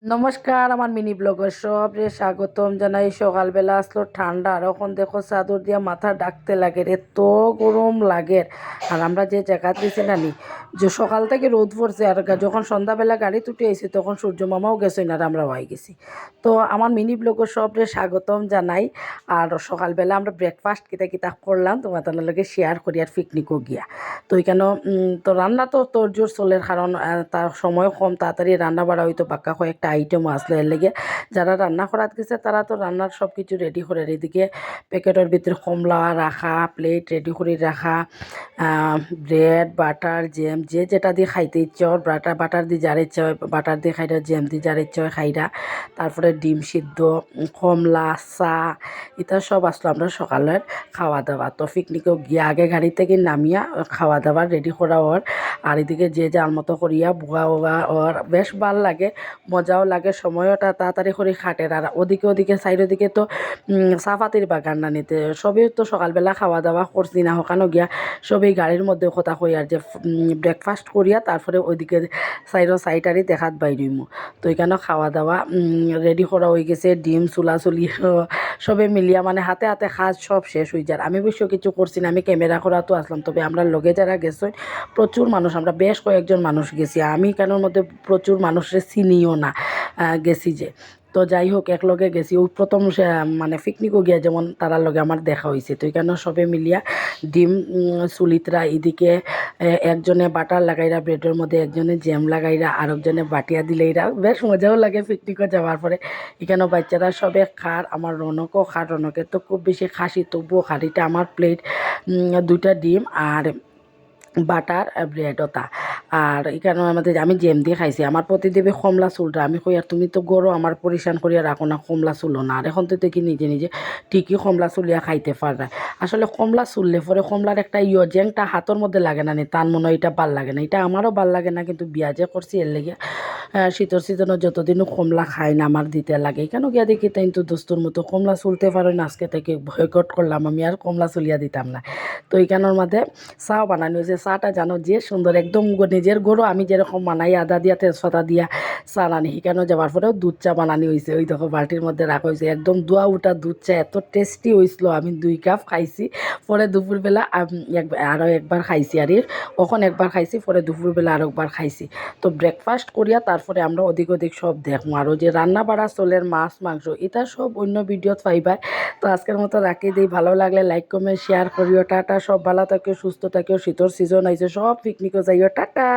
নমস্কার, আমার মিনি ব্লগে সবরে স্বাগতম জানাই। সকালবেলা আসলো ঠান্ডা, আর এখন দেখো চাদর দিয়া মাথা ডাকতে লাগে, এত গরম লাগে। আর আমরা যে জায়গা দিয়েছি নানি, যে সকাল থেকে রোদ পড়ছে, আর যখন সন্ধ্যাবেলা গাড়ি তুটে আইছি তখন সূর্য মামাও গেছে না, আর আমরা হয়ে গেছি। তো আমার মিনি ব্লগে সবরে স্বাগতম জানাই। আর সকালবেলা আমরা ব্রেকফাস্ট কিতা কিতা করলাম তোমাদের লগে শেয়ার করি, আর পিকনিকও গিয়া। তো এখানে তো রান্না তো তোর জোর চলের, কারণ তার সময় কম, তাড়াতাড়ি রান্না বাড়া হইতো, বাক্কা কয়েকটা আইটেমও আসলো। এর লেগে যারা রান্না করাত গেছে তারা তো রান্নার সব কিছু রেডি করে, এদিকে প্যাকেটের ভিতরে কমলা রাখা, প্লেট রেডি করে রাখা, ব্রেড বাটার জ্যাম, যে যেটা দিয়ে খাইতে ইচ্ছে হয়, বাটার দিয়ে যার ইচ্ছা হয় বাটার দিয়ে খাইরা, জ্যাম দিয়ে যার ইচ্ছা হয় খাইরা। তারপরে ডিম সিদ্ধ, কমলা, চা, এটা সব আসলো আমরা সকালের খাওয়া দাওয়া। তো পিকনিকেও গিয়ে আগে গাড়ি থেকে নামিয়া খাওয়া দাওয়া রেডি করা ওর। আর এদিকে যে যার মতো করিয়া বুয়া ওয়া ওর বেশ ভাল লাগে, মজাও লাগে, সময়টা তাড়াতাড়ি করে খাটের। আর ওদিকে সাইডের দিকে তো চাপাতির বাগান না নিতে, সবই তো সকালবেলা খাওয়া দাওয়া করছি না, ওখানে গিয়া সবই গাড়ির মধ্যে কথা কই, আর যে ব্রেকফাস্ট করিয়া তারপরে ওইদিকে সাইডারি দেখাত বাইরিমু। তো এখানে খাওয়া দাওয়া রেডি করা হয়ে গেছে, ডিম চুলাচুলি সবে মিলিয়া মানে হাতে হাতে কাজ সব শেষ হয়ে যায়। আমি অবশ্য কিছু করছি না, আমি ক্যামেরা করা তো আসলাম। তবে আমরা লগে যারা গেছে প্রচুর মানুষ, আমরা বেশ কয়েকজন মানুষ গেছি, আমি এখানের মধ্যে প্রচুর মানুষের চিনিও না গেছি যে। তো যাই হোক, একলগে গেছি, ওই প্রথম মানে পিকনিকও গিয়া যেমন তারার লগে আমার দেখা হয়েছে। তো এখানে সবে মিলিয়া ডিম চুলিতরা, এদিকে একজনে বাটার লাগাইরা ব্রেডের মধ্যে, একজনে জ্যাম লাগাইরা, আরেকজনে বাটিয়া দিলেইরা, বেশ মজাও লাগে পিকনিকে যাওয়ার পরে। এখানেও বাচ্চারা সবে খার, আমার রনকও খার, রনকের তো খুব বেশি খাসি, তবুও খারিটা আমার প্লেট দুইটা ডিম আর বাটার ব্রেড ওটা। আর এখানে আমাদের আমি জ্যাম দিয়ে খাইছি। আমার প্রতিদেবী কমলা চুলটা, আমি কই আর তুমি তো গরো আমার পরিশান করিয়া রাখো না, কমলা চুলো না। আর এখন তো দেখি নিজে নিজে ঠিকই কমলা চুলিয়া খাইতে পারে। আসলে কমলা চুললে পরে কমলার একটা জ্যাংটা হাতের মধ্যে লাগে না নি, তার মনে হয় এটা ভাল লাগে না। এটা আমারও ভাল লাগে না, কিন্তু বিয়া যে করছি এর লেগে শীতর সিজনে যতদিনও কমলা খাই না আমার দিতে লাগে। কেন গিয়া দেখি তাই তো দোস্তুর মতো কমলা চুলতে পারো না, আজকে থেকে বয়কট করলাম, আমি আর কমলা চুলিয়া দিতাম না। তো এইখানের মধ্যে চাও বানানো হয়েছে। চাটা জানো যে সুন্দর, একদম নিজের গরু আমি যেরকম বানাই, আদা দিয়া তেজপাতা দিয়া চা রানি, সেখানে যাওয়ার পরেও দুধ চা বানানি হয়েছে। ওই দেখো বালতির মধ্যে রাখা হয়েছে, একদম দোয়া উঠা দুধ চা, এত টেস্টি হয়েছিল। আমি 2 কাপ খাইছি, পরে দুপুরবেলা আরও একবার খাইছি। আর ওখন একবার খাইছি, পরে দুপুরবেলা আরও একবার খাইছি। তো ব্রেকফাস্ট করিয়া তারপরে আমরা ওদিক সব দেখবো। আরও যে রান্না বাড়া চলের, মাছ মাংস, এটা সব অন্য ভিডিওত পাইবা। তো আজকের মতো রাখি দিই, ভালো লাগলে লাইক কমেন্ট শেয়ার করিও। টাটা, সব ভালো থাকিও, সুস্থ থাকিও, শীতর সিজন আইছে, সব পিকনিকও যাইও, টাটা।